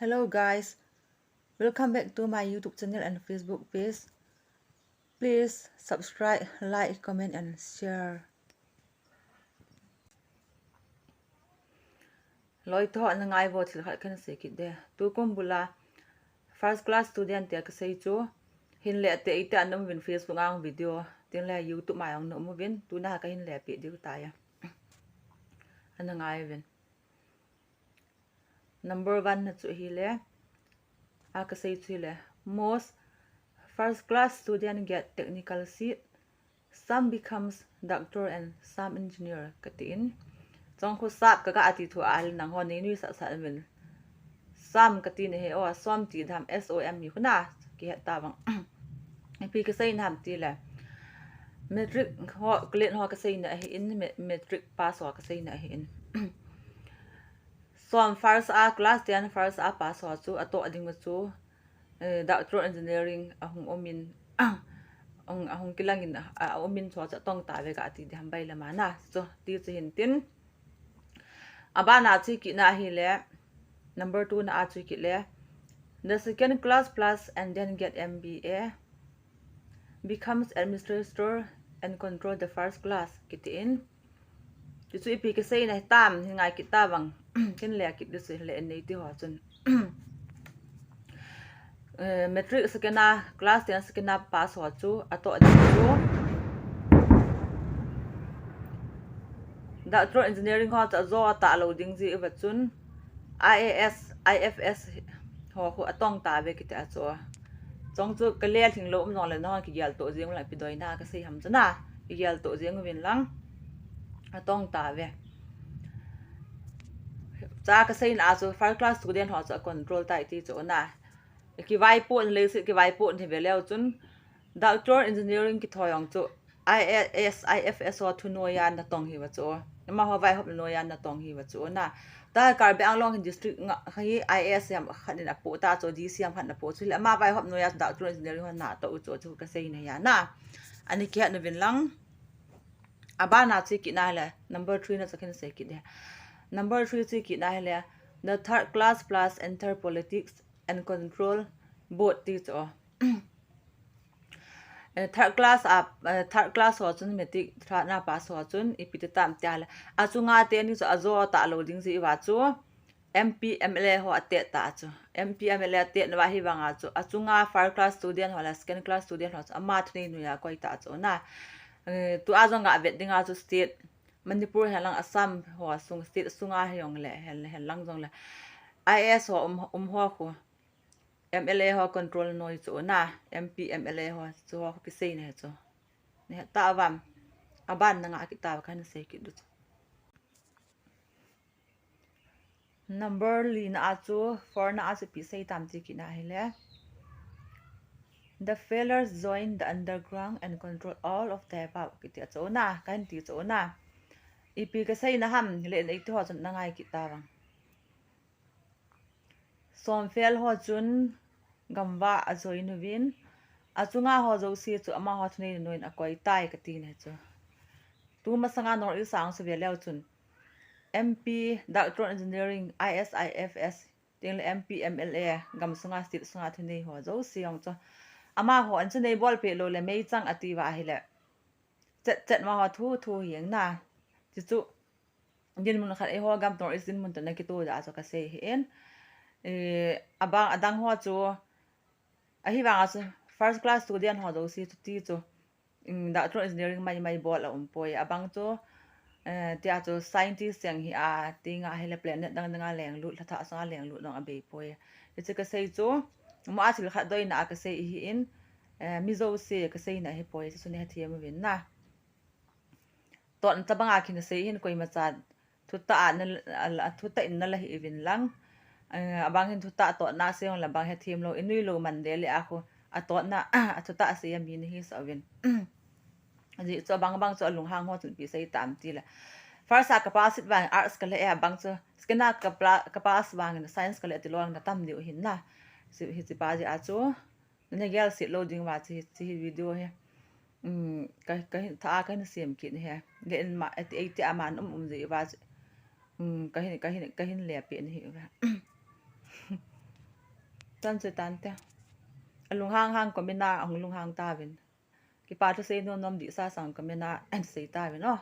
Hello guys, welcome back to my YouTube channel and Facebook page. Please subscribe, like, comment and share. Loi tho na ngai vo thil khat khan se kit de. Tukum bulla first class student te ka sei chu hin le te ite anum win Facebook ang video tin le YouTube mai ang no mu win tu na ka hin le pi diu ta ya. An ngai win. Number 1 na chu hi le a ka sei chu le most first class student get technical seat. Some becomes doctor and some engineer katin. Trong khu sap ka ati thu al nang hon ni sa sa min. Some katin he o som ti tham SOM mi khuna ki ta bang. Pi ka sei nam ti la. Metric ho klen ho ka sei na hi in metric pass ho ka sei na hi in. Som first a class then first a pass ho chu ato ading ma chu doctor engineering ahung omin ahung kilangin omin so cha tong ta ve ka ti ham bai la mana so ti chu hin tin aba na chi ki na hi le number 2 na a chi ki le the second class plus and then get MBA becomes administrator and control the first class kitin ti chu ipi ke sei na tam ngai ki ta bang kin le ki du le nei ti ho chun metric sekena class ten sekena pass ho chu ato chu doctor engineering ho cha zo ta loading ji wa chun IAS IFS ho ho atong ta ve ki ta cho chong chu ka le thing lo um no le no ki yal to jing la pi doi na ka sei ham chana ki yal to jing win lang atong ta ve cha ka sei na chu first class student ho cha control ta ti cho na ki vai pon le se ki vai pon the veleu chun doctor engineering ki thoyong chu IAS IFS ho thu no ya na tong hi wa chu ma ho vai hop no ya na tong hi wa chu na ta kar be anglong district hi IAS yam khanin a po ta cho DC yam khan na po chu le ma vai hop no ya doctor engineering ho na to chu chu ka sei na ya na ani ki na vin lang aba na chi ki na le number 3 na sakhin se ki de number 3 chi ki na le the third class plus enter politics and control both these or third class ho chun metric thra na pass ho chun ipite tam tyal achunga te ni so azo ta loading ji wa chu MP MLA ho ate ta chu MP MLA te na hi wanga chu achunga first class student hola second class student ho ama thni nu ya koi ta chu na tu azonga vet dinga chu state Manipur helang Assam ho sung state sunga hyong le hel lang jong le IS ho ho ko MLA ho control noi chu na MP MLA ho chu ho ki sei ne chu ne ta wam aban na nga ki ta kan sei ki du number li na chu for na chu pi sei tam chi ki na hele the failures join the underground and control all of the above ki ti chu na kan ti chu na ipi ka sei na ham le nei to ho chun na ngai ki ta wang som fail ho chun gamwa azoi nu win achunga ho zo si chu ama ho thne noin akoi tai ka ti ne chu tu ma sanga nor i sang su ve leo chun MP doctor engineering ISIFS ting le MP MLA gam sunga stit sunga thne ho zo si ong chu ama ho an chne bol pe lo le mei chang ati wa hi le chet ma ho thu hiang na chi chu din mun khat e ho gam nor is din mun ta na ki tu da cho ka se hi en abang adang ho chu ahi wanga chu first class student ho do si ti chu doctor engineering mai bol poi abang chu tia chu scientist yang hi a tinga hele planet dang leng lu tha sa leng lu nong abe poi che ka sei chu ma achil kha doi na ka sei hi in mi zo se ka sei na hi poi chu ne thiam win na ton tabanga khin sei hin koi ma cha thu ta in na la hi win lang abang hin thuta to na seong la bang he thim lo inui lo man de le a khu a to na a thuta se yam hin hi sa win ji cho bang cho lung hang ho chun pi sei tam ti la first a capacity bang arts ka le a bang cho skena capas bang in science ka le ti long na tam diu hin na si hi ti pa ji a cho ne gel sit loading wa chi video he ka tha ka ni sem ki ne he le ma ati 80 aman ji wa ka hin le pe ni hi tan chơi tan te lung hang ko mena ang lung hang ta vin ki pa to se no nom di sa sang ko mena an sei ta vin no